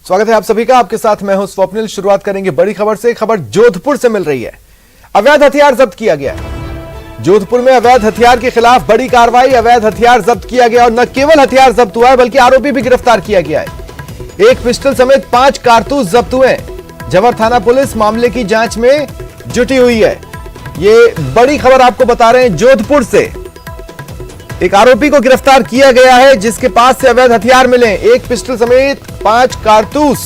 स्वागत है आप सभी का। आपके साथ मैं हूं स्वप्निल। शुरुआत करेंगे बड़ी खबर से। खबर जोधपुर से मिल रही है। अवैध हथियार जब्त किया गया है। जोधपुर में अवैध हथियार के खिलाफ बड़ी कार्रवाई। अवैध हथियार जब्त किया गया और न केवल हथियार जब्त हुआ है बल्कि आरोपी भी गिरफ्तार किया गया है। एक पिस्टल समेत 5 कारतूस जब्त हुए हैं। जवर थाना पुलिस मामले की जांच में जुटी हुई है। ये बड़ी खबर आपको बता रहे हैं जोधपुर से। एक आरोपी को गिरफ्तार किया गया है जिसके पास से अवैध हथियार मिले। एक पिस्टल समेत 5 कारतूस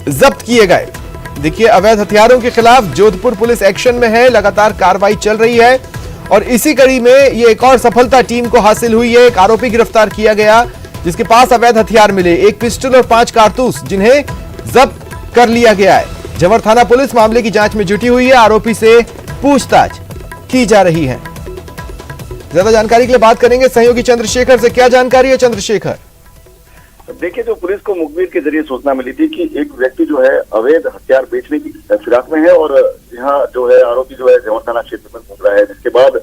जब्त किए गए। देखिए, अवैध हथियारों के खिलाफ जोधपुर पुलिस एक्शन में है। लगातार कार्रवाई चल रही है और इसी कड़ी में ये एक और सफलता टीम को हासिल हुई है। एक आरोपी गिरफ्तार किया गया जिसके पास अवैध हथियार मिले। एक पिस्टल और 5 कारतूस जिन्हें जब्त कर लिया गया है। जवर थाना पुलिस मामले की जांच में जुटी हुई है। आरोपी से पूछताछ की जा रही है। ज्यादा जानकारी के लिए बात करेंगे सहयोगी चंद्रशेखर से। क्या जानकारी है चंद्रशेखर? देखिए, जो पुलिस को मुखबिर के जरिए सूचना मिली थी कि एक व्यक्ति जो है अवैध हथियार बेचने की फिराक में है और यहाँ जो है आरोपी जो है जवर थाना क्षेत्र में घूम रहा है। जिसके बाद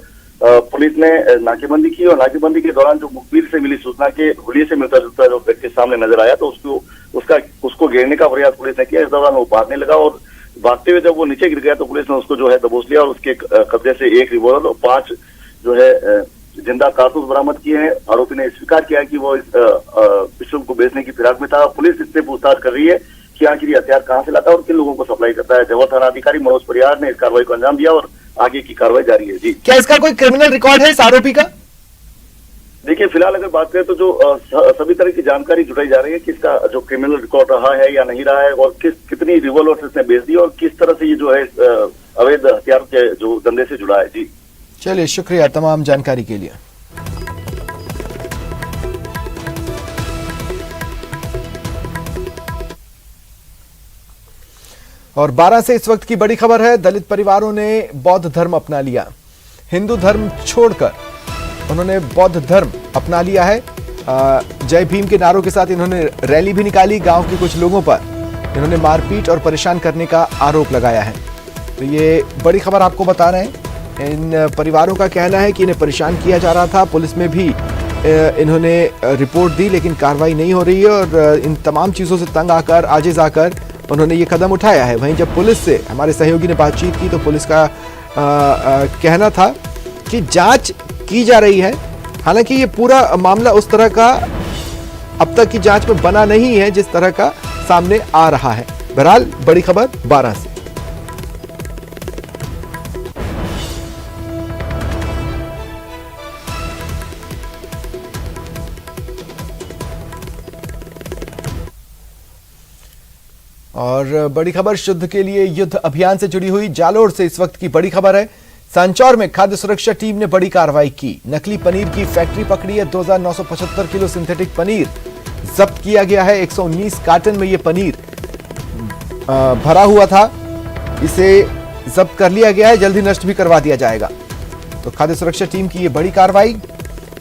पुलिस ने नाकेबंदी की और नाकेबंदी के दौरान जो मुखबिर से मिली सूचना के हुलिये से मिलता जुलता जो व्यक्ति सामने नजर आया तो उसको घेरने का प्रयास पुलिस ने किया। इस दौरान वो भागने लगा और भागते हुए जब वो नीचे गिर गया तो पुलिस ने उसको जो है दबोच लिया और उसके कब्जे से एक रिवॉल्वर और 5 जो है जिंदा कारतूस बरामद किए हैं। आरोपी ने स्वीकार किया कि वो इस पिस्टल को बेचने की फिराक में था। पुलिस इससे पूछताछ कर रही है कि आखिर ये हथियार कहां से लाता है और किन लोगों को सप्लाई करता है। जवर थाना अधिकारी मनोज परियार ने इस कार्रवाई को अंजाम दिया और आगे की कार्रवाई जारी है। जी, क्या इसका कोई क्रिमिनल रिकॉर्ड है इस आरोपी का? देखिए, फिलहाल अगर बात करें तो जो सभी तरह की जानकारी जुटाई जा रही है कि इसका जो क्रिमिनल रिकॉर्ड रहा है या नहीं रहा है और कितनी रिवॉल्वर इसने बेच दी और किस तरह से ये जो है अवैध हथियार के जो धंधे से जुड़ा है। जी चलिए, शुक्रिया तमाम जानकारी के लिए। और 12 से इस वक्त की बड़ी खबर है। दलित परिवारों ने बौद्ध धर्म अपना लिया। हिंदू धर्म छोड़कर उन्होंने बौद्ध धर्म अपना लिया है। जय भीम के नारों के साथ इन्होंने रैली भी निकाली। गांव के कुछ लोगों पर इन्होंने मारपीट और परेशान करने का आरोप लगाया है। तो ये बड़ी खबर आपको बता रहे हैं। इन परिवारों का कहना है कि इन्हें परेशान किया जा रहा था। पुलिस में भी इन्होंने रिपोर्ट दी लेकिन कार्रवाई नहीं हो रही है और इन तमाम चीज़ों से तंग आकर आजिज आकर उन्होंने ये कदम उठाया है। वहीं जब पुलिस से हमारे सहयोगी ने बातचीत की तो पुलिस का कहना था कि जांच की जा रही है। हालांकि ये पूरा मामला उस तरह का अब तक की जांच में बना नहीं है जिस तरह का सामने आ रहा है। बहरहाल बड़ी खबर 12 से। और बड़ी खबर शुद्ध के लिए युद्ध अभियान से जुड़ी हुई जालोर से इस वक्त की बड़ी खबर है। सांचौर में खाद्य सुरक्षा टीम ने बड़ी कार्रवाई की। नकली पनीर की फैक्ट्री पकड़ी है। 2975 किलो सिंथेटिक पनीर जब्त किया गया है। 119 कार्टन में यह पनीर भरा हुआ था। इसे जब्त कर लिया गया है। जल्दी नष्ट भी करवा दिया जाएगा। तो खाद्य सुरक्षा टीम की यह बड़ी कार्रवाई।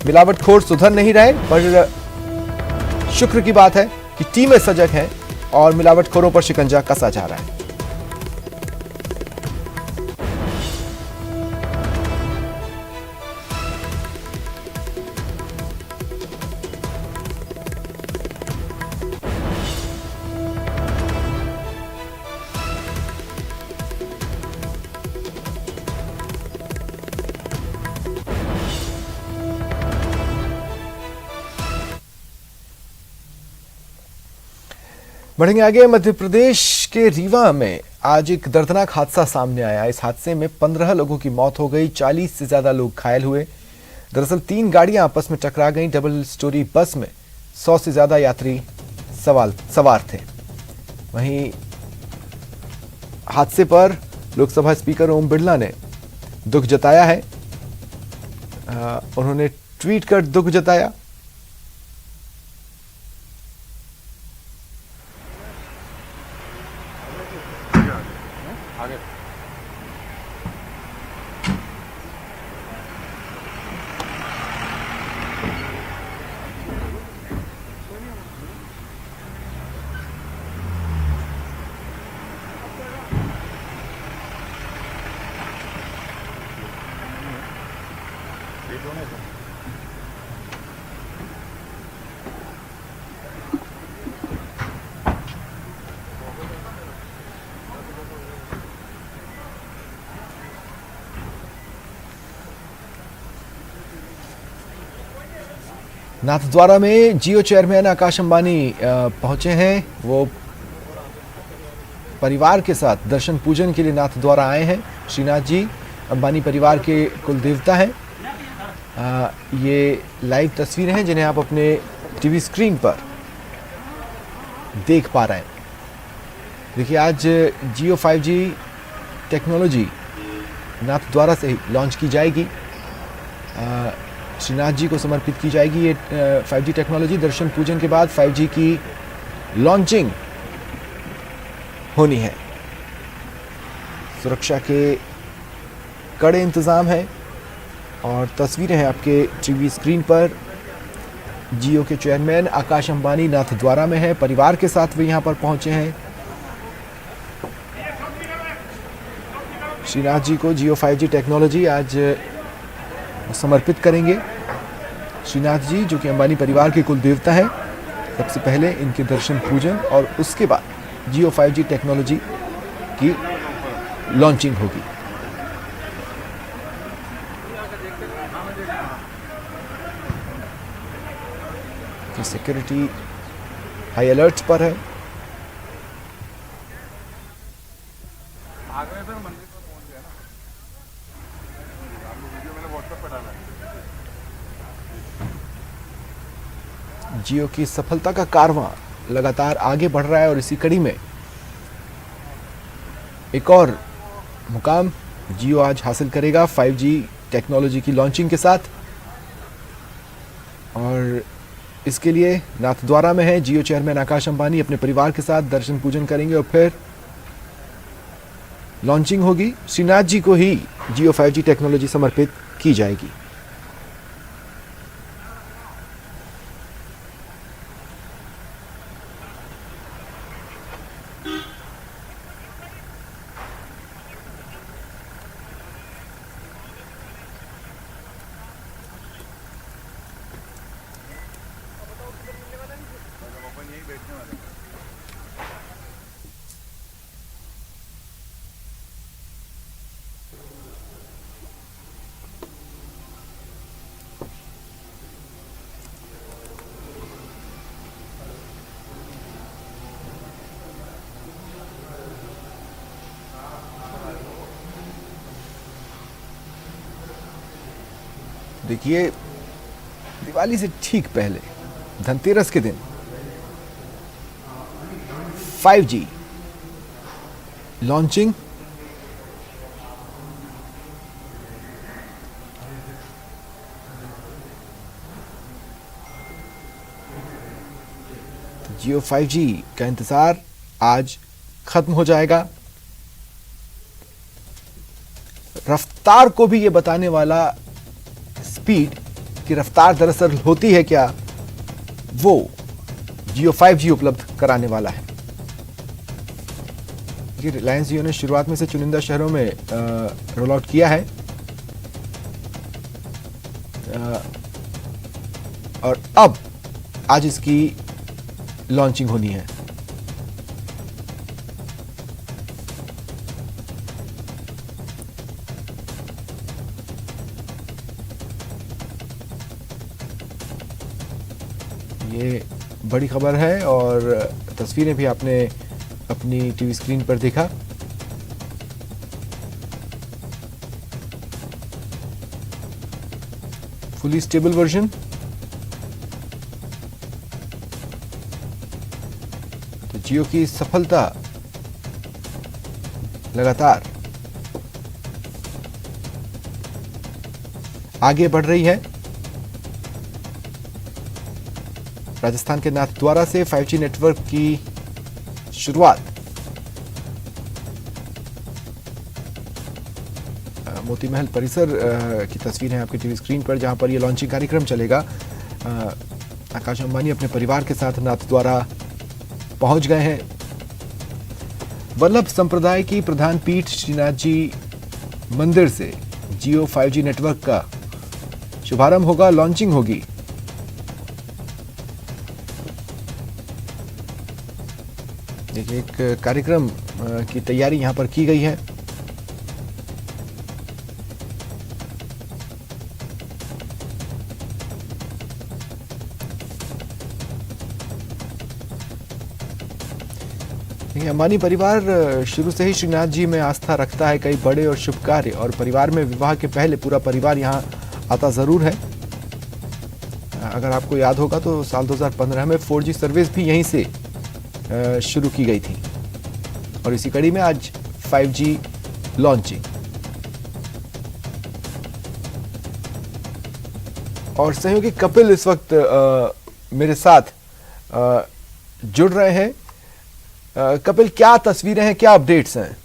मिलावटखोर सुधर नहीं रहे, पर शुक्र की बात है कि टीमें सजग हैं और मिलावटखोरों पर शिकंजा कसा जा रहा है। बढ़ेंगे आगे। मध्य प्रदेश के रीवा में आज एक दर्दनाक हादसा सामने आया। इस हादसे में 15 लोगों की मौत हो गई। 40 से ज्यादा लोग घायल हुए। दरअसल 3 गाड़ियां आपस में टकरा गईं। डबल स्टोरी बस में 100 से ज्यादा यात्री सवार थे। वहीं हादसे पर लोकसभा स्पीकर ओम बिरला ने दुख जताया है। उन्होंने ट्वीट कर दुख जताया। नाथद्वारा में जियो चेयरमैन आकाश अंबानी पहुंचे हैं। वो परिवार के साथ दर्शन पूजन के लिए नाथद्वारा आए हैं। श्रीनाथ जी अंबानी परिवार के कुल देवता हैं। ये लाइव तस्वीरें हैं जिन्हें आप अपने टीवी स्क्रीन पर देख पा रहे हैं। देखिए, आज जियो 5G टेक्नोलॉजी नाथद्वारा से ही लॉन्च की जाएगी। श्रीनाथ जी को समर्पित की जाएगी ये 5G टेक्नोलॉजी। दर्शन पूजन के बाद 5G की लॉन्चिंग होनी है। सुरक्षा के कड़े इंतजाम है और तस्वीरें हैं आपके टीवी स्क्रीन पर। जियो के चेयरमैन आकाश अंबानी नाथद्वारा में है, परिवार के साथ वे यहां पर पहुंचे हैं। श्रीनाथ जी को जियो 5G टेक्नोलॉजी आज समर्पित करेंगे। श्रीनाथ जी जो कि अंबानी परिवार के कुल देवता हैं, सबसे पहले इनके दर्शन पूजन और उसके बाद जियो 5G टेक्नोलॉजी की लॉन्चिंग होगी। सिक्योरिटी हाई अलर्ट पर है। जियो की सफलता का कारवां लगातार आगे बढ़ रहा है और इसी कड़ी में एक और मुकाम जियो आज हासिल करेगा 5G टेक्नोलॉजी की लॉन्चिंग के साथ। और इसके लिए नाथद्वारा में है जियो चेयरमैन आकाश अंबानी अपने परिवार के साथ दर्शन पूजन करेंगे और फिर लॉन्चिंग होगी। श्रीनाथ जी को ही जियो 5G टेक्नोलॉजी समर्पित की जाएगी। देखिए, दिवाली से ठीक पहले धनतेरस के दिन 5G लॉन्चिंग। जियो 5G का इंतजार आज खत्म हो जाएगा। रफ्तार को भी ये बताने वाला स्पीड की रफ्तार दरअसल होती है क्या, वो जियो 5G उपलब्ध कराने वाला है। ये रिलायंस जियो ने शुरुआत में से चुनिंदा शहरों में रोल आउट किया है और अब आज इसकी लॉन्चिंग होनी है। ये बड़ी खबर है और तस्वीरें भी आपने अपनी टीवी स्क्रीन पर देखा। Fully stable version. तो जियो की सफलता लगातार आगे बढ़ रही है। राजस्थान के नाथद्वारा से 5G नेटवर्क की शुरुआत। मोती महल परिसर की तस्वीर है आपकी टीवी स्क्रीन पर, जहां पर यह लॉन्चिंग कार्यक्रम चलेगा। आकाश अंबानी अपने परिवार के साथ नाथद्वारा पहुंच गए हैं। वल्लभ संप्रदाय की प्रधान पीठ श्रीनाथ जी मंदिर से जियो 5G नेटवर्क का शुभारंभ होगा, लॉन्चिंग होगी। देखिए, एक कार्यक्रम की तैयारी यहां पर की गई है। देखिए, अंबानी परिवार शुरू से ही श्रीनाथ जी में आस्था रखता है। कई बड़े और शुभ कार्य और परिवार में विवाह के पहले पूरा परिवार यहाँ आता ज़रूर है। अगर आपको याद होगा तो साल 2015 में 4G सर्विस भी यहीं से शुरू की गई थी और इसी कड़ी में आज 5G लॉन्चिंग। और सहयोगी कपिल इस वक्त मेरे साथ जुड़ रहे हैं। कपिल, क्या तस्वीरें हैं, क्या अपडेट्स हैं?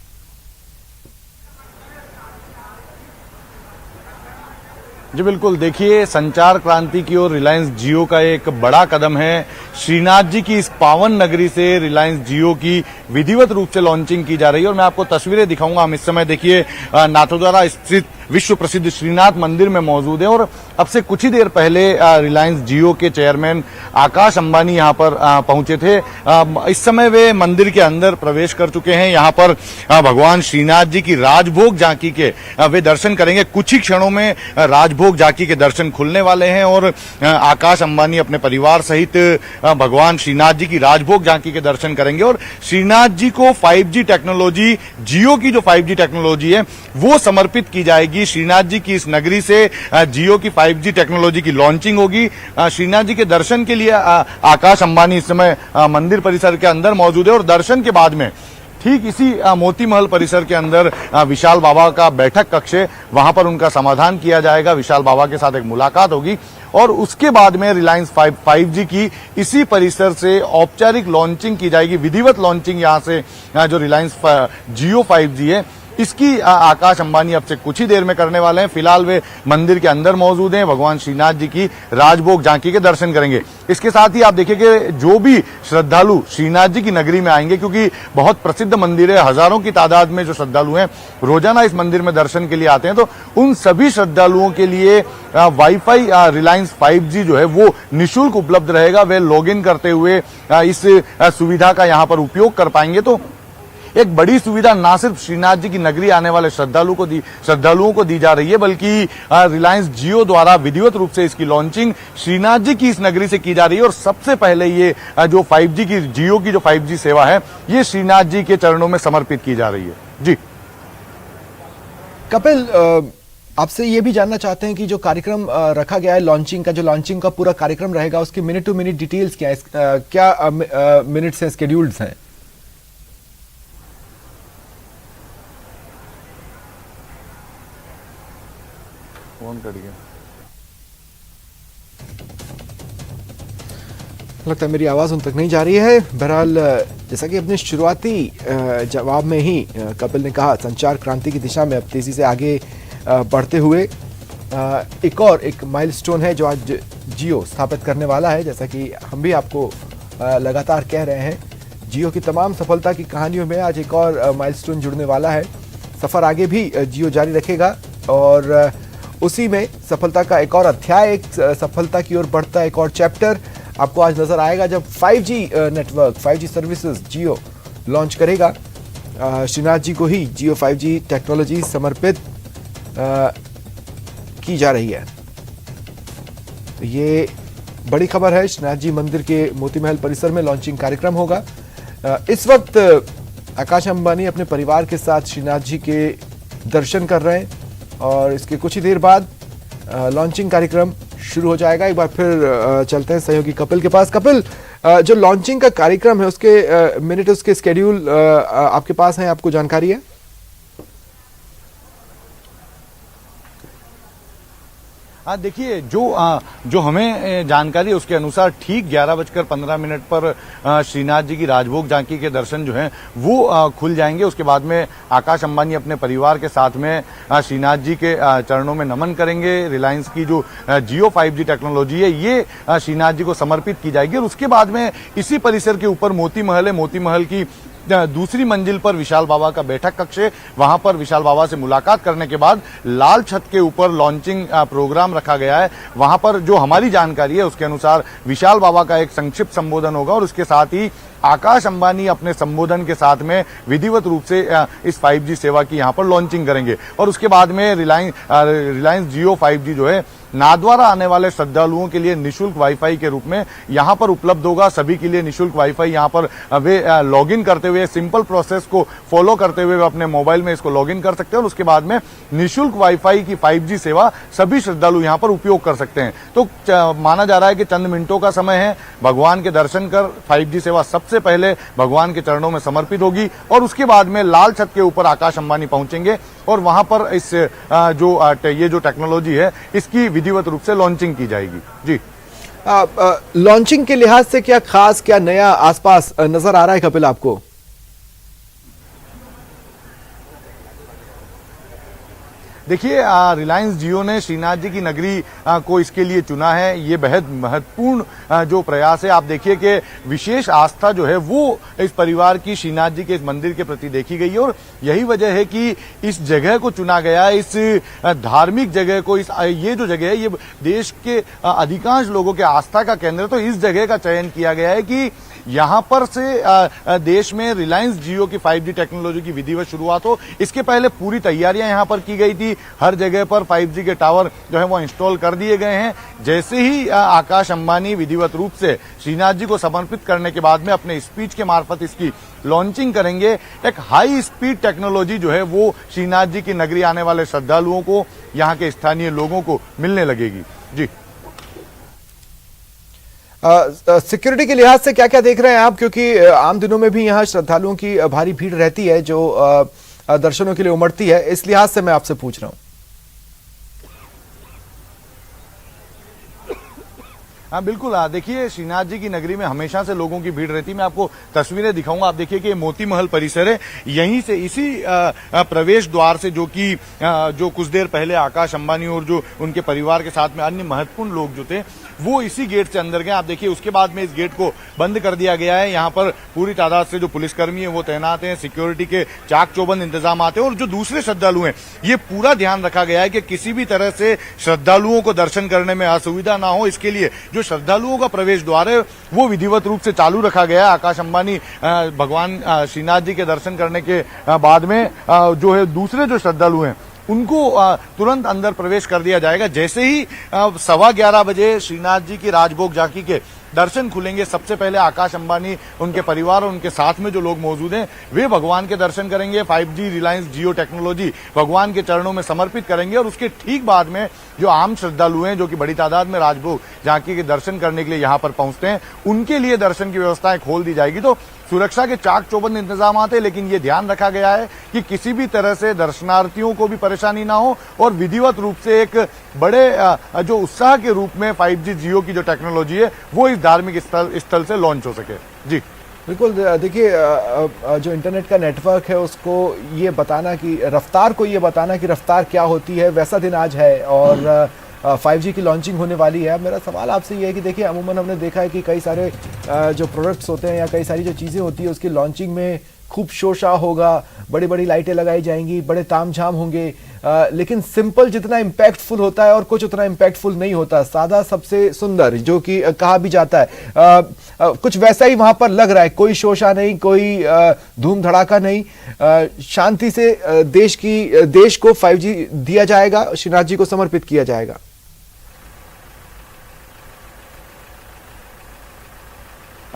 जी बिल्कुल, देखिए संचार क्रांति की ओर रिलायंस जियो का एक बड़ा कदम है। श्रीनाथ जी की इस पावन नगरी से रिलायंस जियो की विधिवत रूप से लॉन्चिंग की जा रही है और मैं आपको तस्वीरें दिखाऊंगा। हम इस समय देखिए नाथद्वारा स्थित विश्व प्रसिद्ध श्रीनाथ मंदिर में मौजूद है और अब से कुछ ही देर पहले रिलायंस जियो के चेयरमैन आकाश अंबानी यहां पर पहुंचे थे। इस समय वे मंदिर के अंदर प्रवेश कर चुके हैं। यहां पर भगवान श्रीनाथ जी की राजभोग झांकी के वे दर्शन करेंगे। कुछ ही क्षणों में राजभोग झांकी के दर्शन खुलने वाले हैं और आकाश अंबानी अपने परिवार सहित भगवान श्रीनाथ जी की राजभोग झांकी के दर्शन करेंगे और श्रीनाथ जी को 5G टेक्नोलॉजी, जियो की जो 5G टेक्नोलॉजी है वो समर्पित की जाएगी। श्रीनाथ जी की इस नगरी से जियो की 5G टेक्नोलॉजी की लॉन्चिंग होगी। श्रीनाथ जी के दर्शन के लिए आकाश अंबानी इस समय मंदिर परिसर के अंदर मौजूद है और दर्शन के बाद में ठीक इसी मोती महल परिसर के अंदर विशाल बाबा का बैठक कक्ष है, वहां पर उनका समाधान किया जाएगा। विशाल बाबा के साथ एक मुलाकात होगी और उसके बाद में रिलायंस 5G की इसी परिसर से औपचारिक लॉन्चिंग की जाएगी। विधिवत लॉन्चिंग यहां से जो रिलायंस जियो 5G है इसकी आकाश अंबानी अब से कुछ ही देर में करने वाले हैं। फिलहाल वे मंदिर के अंदर मौजूद हैं, भगवान श्रीनाथ जी की राजभोग झांकी के दर्शन करेंगे। इसके साथ ही आप देखिए कि जो भी श्रद्धालु श्रीनाथ जी की नगरी में आएंगे, क्योंकि बहुत प्रसिद्ध मंदिर है, हजारों की तादाद में जो श्रद्धालु हैं रोजाना इस मंदिर में दर्शन के लिए आते हैं, तो उन सभी श्रद्धालुओं के लिए वाईफाई रिलायंस 5G जो है वो निःशुल्क उपलब्ध रहेगा। वे लॉग इन करते हुए इस सुविधा का यहां पर उपयोग कर पाएंगे। तो एक बड़ी सुविधा ना सिर्फ श्रीनाथ जी की नगरी आने वाले श्रद्धालुओं को दी जा रही है, बल्कि रिलायंस जियो द्वारा विधिवत रूप से इसकी लॉन्चिंग श्रीनाथ जी की इस नगरी से की जा रही है और सबसे पहले ये जो 5G की जियो की जो 5G सेवा है ये श्रीनाथ जी के चरणों में समर्पित की जा रही है। जी कपिल, आपसे ये भी जानना चाहते हैं कि जो कार्यक्रम रखा गया है लॉन्चिंग का, जो लॉन्चिंग का पूरा कार्यक्रम रहेगा उसकी मिनट टू मिनट डिटेल्स क्या है, क्या मिनट्स हैं, स्केड्यूल्स हैं? लगता है मेरी आवाज उन तक नहीं जा रही है। बहरहाल, जैसा कि अपने शुरुआती जवाब में ही कपिल ने कहा, संचार क्रांति की दिशा में अब तेजी से आगे बढ़ते हुए एक माइलस्टोन है जो आज जियो स्थापित करने वाला है। जैसा कि हम भी आपको लगातार कह रहे हैं, जियो की तमाम सफलता की कहानियों में आज एक और माइलस्टोन जुड़ने वाला है। सफर आगे भी जियो जारी रखेगा और उसी में सफलता का एक और अध्याय, एक सफलता की ओर बढ़ता एक और चैप्टर आपको आज नजर आएगा जब 5G नेटवर्क, 5G सर्विसेज जियो लॉन्च करेगा। श्रीनाथ जी को ही जियो 5G टेक्नोलॉजी समर्पित की जा रही है। तो ये बड़ी खबर है। श्रीनाथ जी मंदिर के मोती महल परिसर में लॉन्चिंग कार्यक्रम होगा। इस वक्त आकाश अंबानी अपने परिवार के साथ श्रीनाथ जी के दर्शन कर रहे हैं और इसके कुछ ही देर बाद लॉन्चिंग कार्यक्रम शुरू हो जाएगा। एक बार फिर चलते हैं सहयोगी कपिल के पास। कपिल, जो लॉन्चिंग का कार्यक्रम है उसके मिनट, उसके स्केड्यूल आपके पास हैं, आपको जानकारी है? हाँ देखिए, जो हमें जानकारी है उसके अनुसार ठीक 11:15 पर श्रीनाथ जी की राजभोग झांकी के दर्शन जो हैं वो खुल जाएंगे। उसके बाद में आकाश अंबानी अपने परिवार के साथ में श्रीनाथ जी के चरणों में नमन करेंगे। रिलायंस की जो जियो 5G टेक्नोलॉजी है ये श्रीनाथ जी को समर्पित की जाएगी और उसके बाद में इसी परिसर के ऊपर मोती महल है। मोती महल की दूसरी मंजिल पर विशाल बाबा का बैठक कक्ष है। वहां पर विशाल बाबा से मुलाकात करने के बाद लाल छत के ऊपर लॉन्चिंग प्रोग्राम रखा गया है। वहां पर जो हमारी जानकारी है उसके अनुसार विशाल बाबा का एक संक्षिप्त संबोधन होगा और उसके साथ ही आकाश अंबानी अपने संबोधन के साथ में विधिवत रूप से इस 5G सेवा की यहां पर लॉन्चिंग करेंगे और उसके बाद में रिलायंस जियो 5G जो है नाथद्वारा आने वाले श्रद्धालुओं के लिए निःशुल्क वाईफाई के रूप में यहां पर उपलब्ध होगा। सभी के लिए निःशुल्क वाईफाई यहां पर वे लॉगिन करते हुए सिंपल प्रोसेस को फॉलो करते हुए अपने मोबाइल में इसको लॉगिन कर सकते हैं और उसके बाद में निःशुल्क वाईफाई की 5G सेवा सभी श्रद्धालु यहां पर उपयोग कर सकते हैं। तो माना जा रहा है कि चंद मिनटों का समय है, भगवान के दर्शन कर 5G सेवा सबसे पहले भगवान के चरणों में समर्पित होगी और उसके बाद में लाल छत के ऊपर आकाश अंबानी पहुंचेंगे और वहां पर इस ये जो टेक्नोलॉजी है इसकी विधिवत रूप से लॉन्चिंग की जाएगी। जी, लॉन्चिंग के लिहाज से क्या खास, क्या नया आसपास नजर आ रहा है कपिल आपको? देखिए, रिलायंस जियो ने श्रीनाथ जी की नगरी को इसके लिए चुना है। ये बेहद महत्वपूर्ण जो प्रयास है। आप देखिए कि विशेष आस्था जो है वो इस परिवार की श्रीनाथ जी के इस मंदिर के प्रति देखी गई है और यही वजह है कि इस जगह को चुना गया, इस धार्मिक जगह को, ये जो जगह है ये देश के अधिकांश लोगों के आस्था का केंद्र है। तो इस जगह का चयन किया गया है कि यहां पर से देश में रिलायंस जियो की 5G टेक्नोलॉजी की विधिवत शुरुआत हो। इसके पहले पूरी तैयारियां यहां पर की गई थी। हर जगह पर 5G के टावर जो है वो इंस्टॉल कर दिए गए हैं। जैसे ही आकाश अंबानी विधिवत रूप से श्रीनाथ जी को समर्पित करने के बाद में अपने स्पीच के मार्फत इसकी लॉन्चिंग करेंगे, एक हाई स्पीड टेक्नोलॉजी जो है वो श्रीनाथ जी की नगरी आने वाले श्रद्धालुओं को, यहाँ के स्थानीय लोगों को मिलने लगेगी। जी, सिक्योरिटी के लिहाज से क्या क्या देख रहे हैं आप, क्योंकि आम दिनों में भी यहाँ श्रद्धालुओं की भारी भीड़ रहती है जो दर्शनों के लिए उमड़ती है, इस लिहाज से मैं आपसे पूछ रहा हूं। हाँ बिल्कुल, देखिए श्रीनाथ जी की नगरी में हमेशा से लोगों की भीड़ रहती है। मैं आपको तस्वीरें दिखाऊंगा। आप देखिए कि मोती महल परिसर है, यहीं से इसी प्रवेश द्वार से जो कुछ देर पहले आकाश अंबानी और जो उनके परिवार के साथ में अन्य महत्वपूर्ण लोग जो थे वो इसी गेट से अंदर गए। आप देखिए उसके बाद में इस गेट को बंद कर दिया गया है। यहाँ पर पूरी तादाद से जो पुलिसकर्मी है वो तैनात हैं, सिक्योरिटी के चाक चौबंद इंतजाम आते हैं और जो दूसरे श्रद्धालु हैं ये पूरा ध्यान रखा गया है कि किसी भी तरह से श्रद्धालुओं को दर्शन करने में असुविधा ना हो। इसके लिए जो श्रद्धालुओं का प्रवेश द्वार है वो विधिवत रूप से चालू रखा गया है। आकाश अंबानी भगवान श्रीनाथ जी के दर्शन करने के बाद में जो है दूसरे जो श्रद्धालु हैं उनको तुरंत अंदर प्रवेश कर दिया जाएगा। जैसे ही 11:15 बजे श्रीनाथ जी की राजभोग झांकी के दर्शन खुलेंगे, सबसे पहले आकाश अंबानी, उनके परिवार और उनके साथ में जो लोग मौजूद हैं वे भगवान के दर्शन करेंगे। 5G रिलायंस जियो टेक्नोलॉजी भगवान के चरणों में समर्पित करेंगे और उसके ठीक बाद में जो आम श्रद्धालु हैं जो कि बड़ी तादाद में राजभोग झांकी के दर्शन करने के लिए यहाँ पर पहुंचते हैं उनके लिए दर्शन की व्यवस्थाएं खोल दी जाएगी। तो सुरक्षा के चाक चौबंद इंतजाम आते हैं, लेकिन ये ध्यान रखा गया है कि किसी भी तरह से दर्शनार्थियों को भी परेशानी ना हो और विधिवत रूप से एक बड़े जो उत्साह के रूप में 5G जियो की जो टेक्नोलॉजी है वो इस धार्मिक स्थल से लॉन्च हो सके। जी बिल्कुल, देखिए जो इंटरनेट का नेटवर्क है उसको ये बताना कि रफ्तार को ये बताना कि रफ्तार क्या होती है, वैसा दिन आज है और 5G की लॉन्चिंग होने वाली है। अब मेरा सवाल आपसे ये है कि देखिए अमूमन हमने देखा है कि कई सारे जो प्रोडक्ट्स होते हैं या कई सारी जो चीज़ें होती है उसकी लॉन्चिंग में खूब शोशा होगा, बड़ी बड़ी लाइटें लगाई जाएंगी, बड़े तामझाम होंगे, लेकिन सिंपल जितना इम्पैक्टफुल होता है और कुछ उतना इम्पैक्टफुल नहीं होता। सादा सबसे सुंदर जो कि कहा भी जाता है, कुछ वैसा ही वहां पर लग रहा है। कोई शोशा नहीं, कोई धूम धड़ाका नहीं, शांति से देश को 5G दिया जाएगा, श्रीनाथ जी को समर्पित किया जाएगा।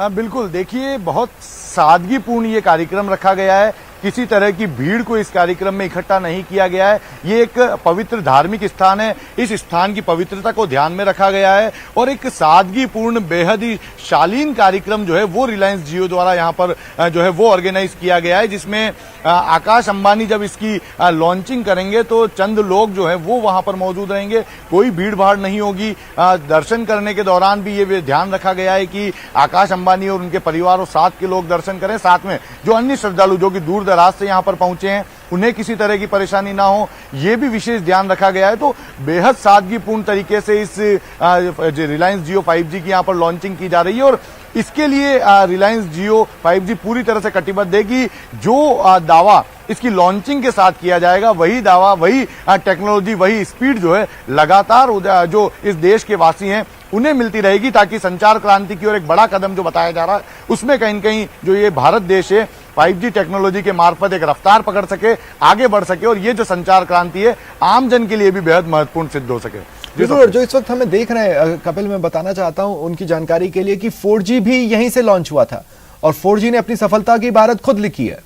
बिल्कुल, देखिए बहुत सादगीपूर्ण ये कार्यक्रम रखा गया है। किसी तरह की भीड़ को इस कार्यक्रम में इकट्ठा नहीं किया गया है। ये एक पवित्र धार्मिक स्थान है, इस स्थान की पवित्रता को ध्यान में रखा गया है और एक सादगीपूर्ण बेहद ही शालीन कार्यक्रम जो है वो रिलायंस जियो द्वारा यहाँ पर जो है वो ऑर्गेनाइज किया गया है, जिसमें आकाश अंबानी जब इसकी लॉन्चिंग करेंगे तो चंद लोग जो है वो वहां पर मौजूद रहेंगे, कोई भीड़ भाड़ नहीं होगी। दर्शन करने के दौरान भी ये ध्यान रखा गया है कि आकाश अंबानी और उनके परिवार और साथ के लोग दर्शन करें, साथ में जो अन्य श्रद्धालु जो कि दूर दराज से यहाँ पर पहुंचे हैं उन्हें किसी तरह की परेशानी ना हो, ये भी विशेष ध्यान रखा गया है। तो बेहद सादगीपूर्ण तरीके से इस रिलायंस जियो 5G की यहाँ पर लॉन्चिंग की जा रही है और इसके लिए रिलायंस जियो 5G पूरी तरह से कटिबद्ध है कि जो दावा इसकी लॉन्चिंग के साथ किया जाएगा वही दावा, वही टेक्नोलॉजी, वही स्पीड जो है लगातार जो इस देश के वासी हैं उन्हें मिलती रहेगी, ताकि संचार क्रांति की ओर एक बड़ा कदम जो बताया जा रहा है उसमें कहीं न कहीं जो ये भारत देश है 5G टेक्नोलॉजी के मार्फत एक रफ्तार पकड़ सके, आगे बढ़ सके और ये जो संचार क्रांति है आम जन के लिए भी बेहद महत्वपूर्ण सिद्ध हो सके। बिल्कुल, जो इस वक्त हमें देख रहे हैं कपिल, मैं बताना चाहता हूं उनकी जानकारी के लिए कि 4G भी यहीं से लॉन्च हुआ था और 4G ने अपनी सफलता की इबारत खुद लिखी है।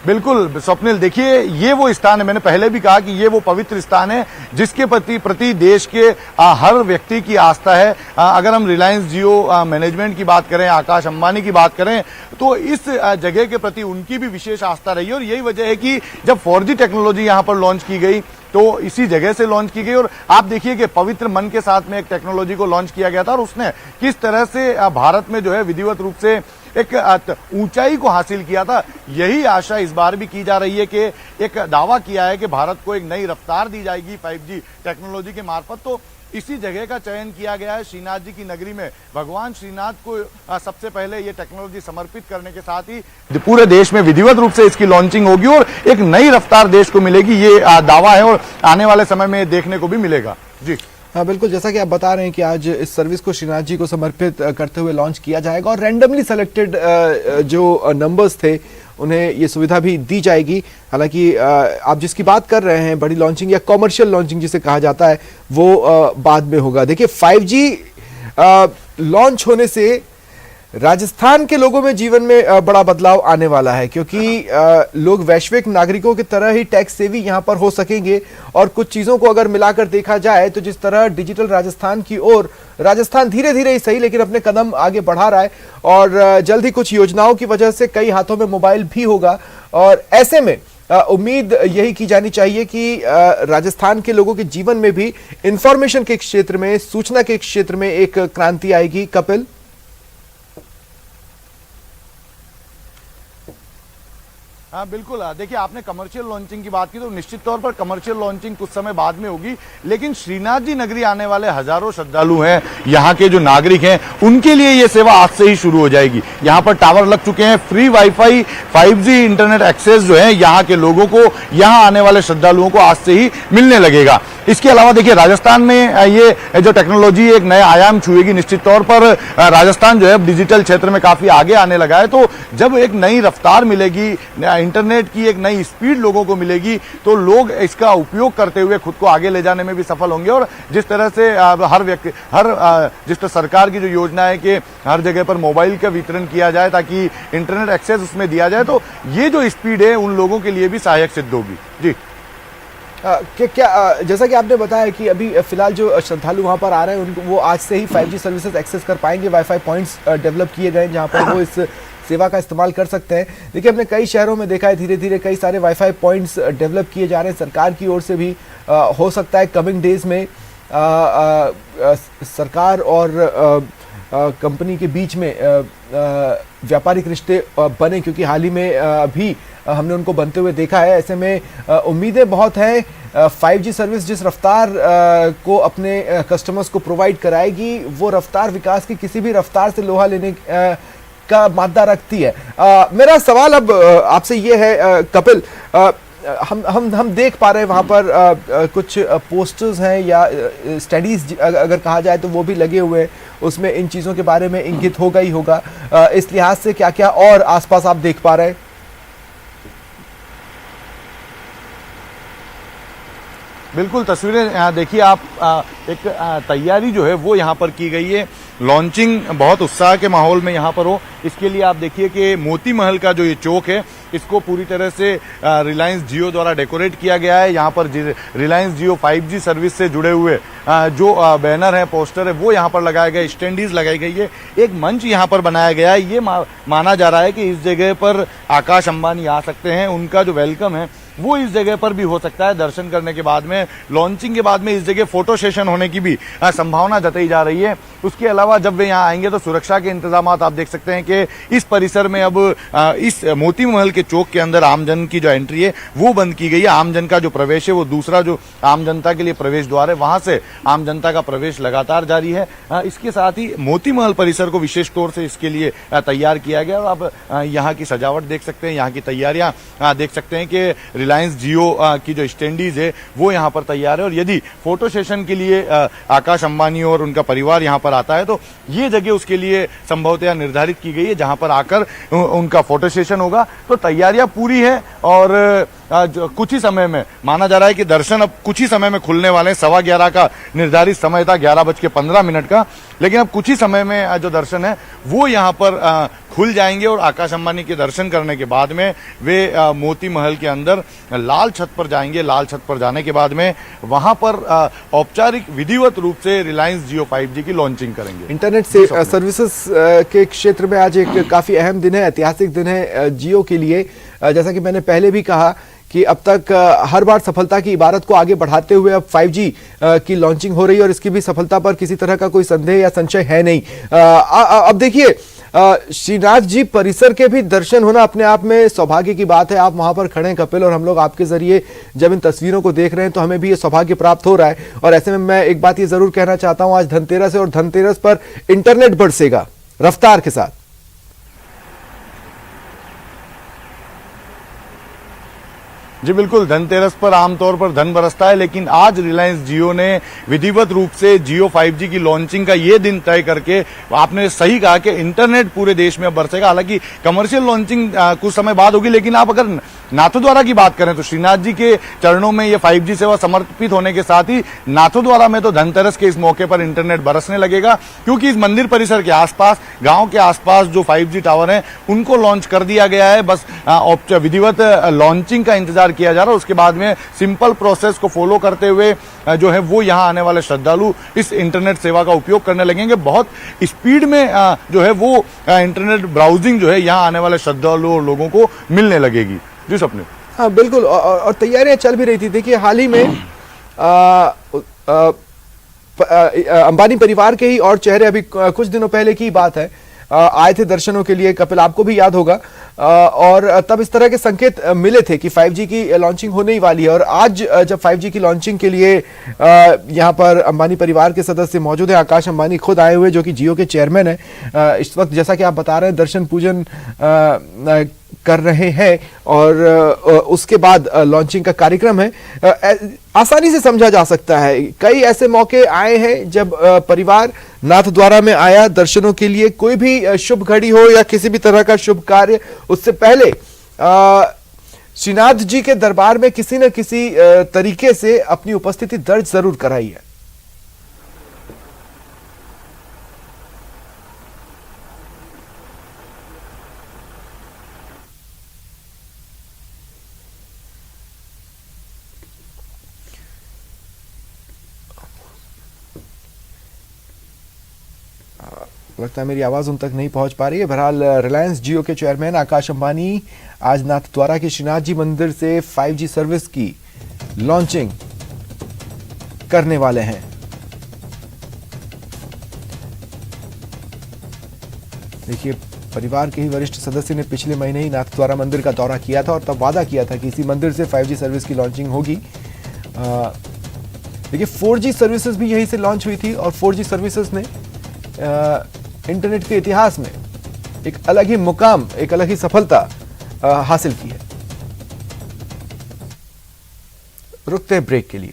बिल्कुल स्वप्निल, देखिए ये वो स्थान है, मैंने पहले भी कहा कि ये वो पवित्र स्थान है जिसके प्रति देश के हर व्यक्ति की आस्था है। अगर हम रिलायंस जियो मैनेजमेंट की बात करें, आकाश अंबानी की बात करें, तो इस जगह के प्रति उनकी भी विशेष आस्था रही है और यही वजह है कि जब 4G टेक्नोलॉजी यहां पर लॉन्च की गई तो इसी जगह से लॉन्च की गई। और आप देखिए कि पवित्र मन के साथ में एक टेक्नोलॉजी को लॉन्च किया गया था और उसने किस तरह से भारत में जो है विधिवत रूप से एक ऊंचाई को हासिल किया था। यही आशा इस बार भी की जा रही है कि एक दावा किया है कि भारत को एक नई रफ्तार दी जाएगी 5G टेक्नोलॉजी के मार्फत। तो इसी जगह का चयन किया गया है श्रीनाथ जी की नगरी में। भगवान श्रीनाथ को सबसे पहले ये टेक्नोलॉजी समर्पित करने के साथ ही पूरे देश में विधिवत रूप से इसकी लॉन्चिंग होगी और एक नई रफ्तार देश को मिलेगी, ये दावा है और आने वाले समय में देखने को भी मिलेगा। जी हाँ बिल्कुल, जैसा कि आप बता रहे हैं कि आज इस सर्विस को श्रीनाथ जी को समर्पित करते हुए लॉन्च किया जाएगा और रैंडमली सेलेक्टेड जो नंबर्स थे उन्हें ये सुविधा भी दी जाएगी। हालांकि आप जिसकी बात कर रहे हैं बड़ी लॉन्चिंग या कॉमर्शियल लॉन्चिंग जिसे कहा जाता है वो बाद में होगा। देखिए 5G लॉन्च होने से राजस्थान के लोगों में जीवन में बड़ा बदलाव आने वाला है, क्योंकि लोग वैश्विक नागरिकों की तरह ही टैक्स सेवी यहां पर हो सकेंगे। और कुछ चीजों को अगर मिलाकर देखा जाए तो जिस तरह डिजिटल राजस्थान की ओर राजस्थान धीरे धीरे ही सही लेकिन अपने कदम आगे बढ़ा रहा है और जल्द ही कुछ योजनाओं की वजह से कई हाथों में मोबाइल भी होगा। और ऐसे में उम्मीद यही की जानी चाहिए कि राजस्थान के लोगों के जीवन में भी इंफॉर्मेशन के क्षेत्र में, सूचना के क्षेत्र में एक क्रांति आएगी। कपिल, हाँ बिल्कुल, देखिए आपने कमर्शियल लॉन्चिंग की बात की तो निश्चित तौर पर कमर्शियल लॉन्चिंग कुछ समय बाद में होगी, लेकिन श्रीनाथ जी नगरी आने वाले हजारों श्रद्धालु हैं, यहाँ के जो नागरिक हैं उनके लिए ये सेवा आज से ही शुरू हो जाएगी। यहाँ पर टावर लग चुके हैं, free wifi 5G internet access जो है यहाँ के लोगों को, यहाँ आने वाले श्रद्धालुओं को आज से ही मिलने लगेगा। इसके अलावा देखिए राजस्थान में ये जो टेक्नोलॉजी एक नया आयाम छुएगी। निश्चित तौर पर राजस्थान जो है डिजिटल क्षेत्र में काफी आगे आने लगा है, तो जब एक नई रफ्तार मिलेगी, इंटरनेट की एक नई स्पीड लोगों को मिलेगी तो लोग इसका उपयोग करते हुए खुद को आगे ले जाने में भी सफल होंगे। और जिस तरह से हर व्यक्ति जिस तरह सरकार की जो योजना है कि हर जगह पर मोबाइल का वितरण किया जाए ताकि इंटरनेट एक्सेस उसमें दिया जाए, तो ये जो स्पीड है उन लोगों के लिए भी सहायक सिद्ध होगी। जी क्या जैसा कि आपने बताया कि अभी फिलहाल जो श्रद्धालु वहां पर आ रहे हैं उनको वो आज से ही 5G सर्विसेज एक्सेस कर पाएंगे। वाईफाई पॉइंट्स डेवलप किए गए हैं जहां पर वो इस सेवा का इस्तेमाल कर सकते हैं। देखिए हमने कई शहरों में देखा है धीरे धीरे कई सारे वाईफाई पॉइंट्स डेवलप किए जा रहे हैं सरकार की ओर से भी। हो सकता है कमिंग डेज में सरकार और कंपनी के बीच में व्यापारिक रिश्ते बने, क्योंकि हाल ही में अभी हमने उनको बनते हुए देखा है। ऐसे में उम्मीदें बहुत हैं। 5G सर्विस जिस रफ्तार को अपने कस्टमर्स को प्रोवाइड कराएगी वो रफ्तार विकास की किसी भी रफ्तार से लोहा लेने का मादा रखती है। मेरा सवाल अब आपसे ये है कपिल, हम देख पा रहे हैं वहां पर कुछ पोस्टर्स हैं या स्टडीज अगर कहा जाए तो वो भी लगे हुए हैं, उसमें इन चीजों के बारे में इंगित होगा ही होगा। इस लिहाज से क्या क्या और आसपास आप देख पा रहे हैं? बिल्कुल, तस्वीरें देखिए आप, एक तैयारी जो है वो यहाँ पर की गई है। लॉन्चिंग बहुत उत्साह के माहौल में यहाँ पर हो, इसके लिए आप देखिए कि मोती महल का जो ये चौक है इसको पूरी तरह से रिलायंस जियो द्वारा डेकोरेट किया गया है। यहाँ पर रिलायंस जियो 5G सर्विस से जुड़े हुए जो बैनर है, पोस्टर है, वो यहाँ पर लगाए गए, स्टैंडीज लगाई गई है, एक मंच यहाँ पर बनाया गया है। ये माना जा रहा है कि इस जगह पर आकाश अंबानी आ सकते हैं, उनका जो वेलकम है वो इस जगह पर भी हो सकता है। दर्शन करने के बाद में, लॉन्चिंग के बाद में इस जगह फोटो सेशन होने की भी संभावना जताई जा रही है। उसके अलावा जब वे यहाँ आएंगे तो सुरक्षा के इंतजाम आप देख सकते हैं कि इस परिसर में अब इस मोती महल के चौक के अंदर आमजन की जो एंट्री है वो बंद की गई है। आमजन का जो प्रवेश है वो दूसरा जो आम जनता के लिए प्रवेश द्वार है वहां से आम जनता का प्रवेश लगातार जारी है। इसके साथ ही मोती महल परिसर को विशेष तौर से इसके लिए तैयार किया गया। और आप यहाँ की सजावट देख सकते हैं, यहाँ की तैयारियां देख सकते हैं कि रिलायंस जियो की जो स्टैंडीज है वो यहाँ पर तैयार है। और यदि फोटो सेशन के लिए आकाश अंबानी और उनका परिवार यहाँ पर आता है तो ये जगह उसके लिए संभवतः निर्धारित की गई है जहां पर आकर उनका फोटो सेशन होगा। तो तैयारियां पूरी है और कुछ ही समय में माना जा रहा है कि दर्शन अब कुछ ही समय में खुलने वाले हैं। 11:15 का निर्धारित समय था, 11:15 का, लेकिन अब कुछ ही समय में जो दर्शन है वो यहाँ पर खुल जाएंगे और आकाश अंबानी के दर्शन करने के बाद में वे मोती महल के अंदर लाल छत पर जाएंगे। लाल छत पर जाने के बाद में वहां पर औपचारिक विधिवत रूप से रिलायंस जियो 5G की लॉन्चिंग करेंगे। इंटरनेट से सर्विसेज के क्षेत्र में आज एक काफी अहम दिन है, ऐतिहासिक दिन है जियो के लिए। जैसा कि मैंने पहले भी कहा कि अब तक हर बार सफलता की इबारत को आगे बढ़ाते हुए अब 5G की लॉन्चिंग हो रही है और इसकी भी सफलता पर किसी तरह का कोई संदेह या संशय है नहीं। अब देखिए, श्रीनाथ जी परिसर के भी दर्शन होना अपने आप में सौभाग्य की बात है। आप वहां पर खड़े हैं कपिल, और हम लोग आपके जरिए जब इन तस्वीरों को देख रहे हैं तो हमें भी ये सौभाग्य प्राप्त हो रहा है। और ऐसे में मैं एक बात ये जरूर कहना चाहता हूं, आज धनतेरस है और धनतेरस पर इंटरनेट बरसेगा रफ्तार के साथ। जी बिल्कुल, धनतेरस पर आमतौर पर धन बरसता है, लेकिन आज रिलायंस जियो ने विधिवत रूप से जियो 5G की लॉन्चिंग का ये दिन तय करके, आपने सही कहा कि इंटरनेट पूरे देश में बरसेगा। हालांकि कमर्शियल लॉन्चिंग कुछ समय बाद होगी, लेकिन आप अगर नाथद्वारा की बात करें तो श्रीनाथ जी के चरणों में ये 5G सेवा समर्पित होने के साथ ही नाथद्वारा में तो धनतेरस के इस मौके पर इंटरनेट बरसने लगेगा, क्योंकि इस मंदिर परिसर के आसपास, गांव के आसपास जो 5G टावर हैं उनको लॉन्च कर दिया गया है। बस विधिवत लॉन्चिंग का इंतजार किया जा रहा है। उसके बाद में सिंपल प्रोसेस को फॉलो करते हुए जो है वो यहां आने वाले श्रद्धालु इस इंटरनेट सेवा का उपयोग करने लगेंगे। बहुत स्पीड में जो है वो इंटरनेट ब्राउजिंग जो है यहां आने वाले श्रद्धालु और लोगों को मिलने लगेगी। जी सपने। हाँ बिल्कुल, और तैयारियां चल भी रही थी। देखिए, हाल ही में अंबानी परिवार के ही और चेहरे, अभी कुछ दिनों पहले की बात है, आए थे दर्शनों के लिए। कपिल, आपको भी याद होगा, और तब इस तरह के संकेत मिले थे कि 5G की लॉन्चिंग होने ही वाली है। और आज जब 5G की लॉन्चिंग के लिए यहां पर अंबानी परिवार के सदस्य मौजूद हैं, आकाश अंबानी खुद आए हुए जो कि जियो के चेयरमैन हैं इस वक्त, जैसा कि आप बता रहे हैं, दर्शन पूजन कर रहे हैं और उसके बाद लॉन्चिंग का कार्यक्रम है। आसानी से समझा जा सकता है, कई ऐसे मौके आए हैं जब परिवार नाथद्वारा में आया दर्शनों के लिए। कोई भी शुभ घड़ी हो या किसी भी तरह का शुभ कार्य, उससे पहले श्रीनाथ जी के दरबार में किसी न किसी तरीके से अपनी उपस्थिति दर्ज जरूर कराई है। लगता है मेरी आवाज उन तक नहीं पहुंच पा रही है। बहरहाल, रिलायंस जियो के चेयरमैन आकाश अंबानी आज नाथद्वारा के श्रीनाथ जी मंदिर से 5G सर्विस की लॉन्चिंग करने वाले हैं। देखिए, परिवार के ही वरिष्ठ सदस्य ने पिछले महीने ही नाथद्वारा मंदिर का दौरा किया था और तब वादा किया था कि इसी मंदिर से 5G सर्विस की लॉन्चिंग होगी। देखिए, 4G सर्विसेज भी यहीं से लॉन्च हुई थी और 4G सर्विसेज ने इंटरनेट के इतिहास में एक अलग ही मुकाम, एक अलग ही सफलता हासिल की है। रुकते हैं ब्रेक के लिए।